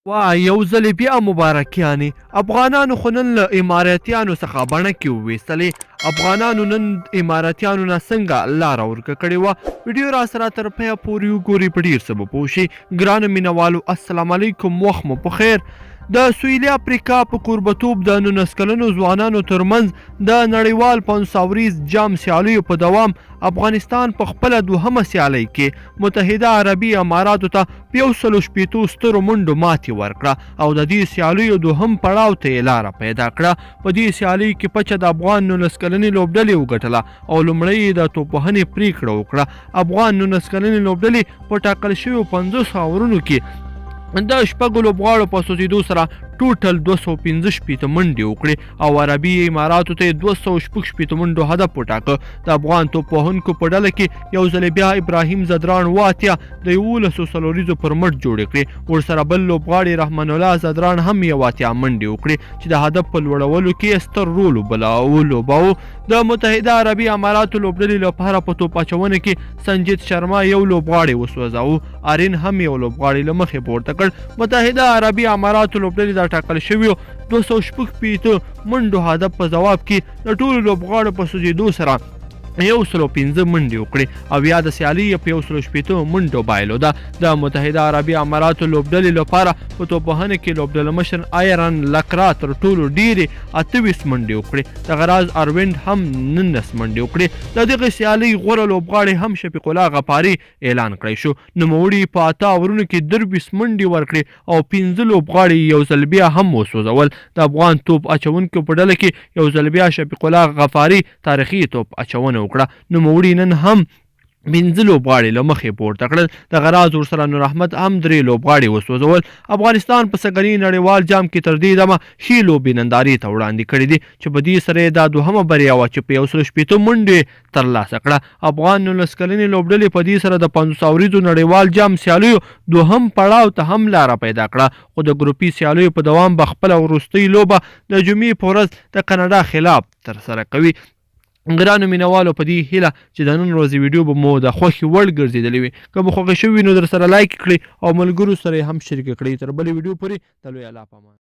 وای یو ځلې بیا مبارکیانې افغانانو خو نن له اماراتیانو څخه بڼکې وویستلې افغانانو نن اماراتیانو نه څنګه لاره ورکه کړې وه ویډیو را سره تر پایه پورې وګورئ په ډېر څه به پوه شئ ګرانو مینهوالو السلام علیکم وخت مو په خیر د سویلي افریقا په کوربتوب د 19 کلنو ځوانانو ترمنځ د نړیوال 500 ورځ جام سیالیو په دوام افغانستان په خپله دوهمه سیالۍ کې متحده عربي اماراتو ته په 160 سترو منډو ماتې ورکړه او د دې سیالیو دوهم پړاو ته یې لاره پیدا کړه په دې سیالۍ کې پچه د افغان 19 کلنې لوبډلې وګټله او لومړی یې د توپوهنې پریکړه وکړه افغان 19 کلنې لوبډلې په ټاکل شویو 50 اورونو کې د شپږو لوبغاړو په سوځېدو سره ټوټل 215 منډې وکړې او عربي اماراتو ته یې 216 منډو هدف وټاکه د افغان توپوهونکو په ډله کې یو ځل بیا ابراهیم زدران واتیا د 11 څلوریزو پر مټ جوړې کړې ورسره بل لوبغاړي رحمان الله زدران هم یو اتیا منډې وکړې چې د هدف په لوړولو کې ستر رول ولوباوه د متحده عربي اماراتو لوبډلې لپاره په توپ اچونه کې سنجید شرما یو لوبغاړی وسوځاوه آرین هم یو لوبغاړی له مخې پورته کړ متحده عربي اماراتو لوبډلې د ټاکل شویو 216 منډو هدف په ځواب کې د ټولو لوبغاړو په سوځېدو سره 115 منډې وکړې او یا د سیالۍ په 160 منډو بایلوده د متحده عربي اماراتو لوبډلې لپاره په توپوهنه کې لوبډله مشر آیرن لکرا تر ټولو ډېرې 28 منډې وکړې دغه راز اروینډ هم 19 منډې وکړې د دغې سیالۍ غوره لوبغاړی هم شفیق الله غفاري اعلان کړی شو نوموړي په 8 اورونو کې 23 منډې ورکړې او 15 لوبغاړي یو ځل بیا هم وسوځول د افغان توپ اچونکو په ډله کې یو ځل بیا شفیق الله غفاري تاریخي توپ اچونه وکړه نوموړي نن هم 15 لوبغاړي له مخې پورته کړل دغه راز ورسره نور احمد هم 3 لوبغاړي وسوځول افغانستان په سږني نړیوال جام کې تر دې دمه ښې لوبې نندارې ته وړاندې کړې دي چې په دې سره یې دا دوهمه بریا وه چې په 160 منډې ترلاسه کړه افغان 19 کلنې لوبډلې په دې سره د 500 ورځو نړیوال جام سیالیو دوهم پړاو ته هم لاره پیدا کړه خو د ګروپي سیالیو په دوام به خپله وروستۍ لوبه د جمعې په ورځ د کاناډا خلاف ترسره کوي ګرانو مینهوالو په دې هیله چې د نن ورځې ویډیو به مو د خوښې وړ ګرځېدلې وي که مو خوښې شوي نو در سره لایک کړئ او ملګرو سره یې هم شریکه کړئ تر بلې ویډیو پورې د لوی الله په امان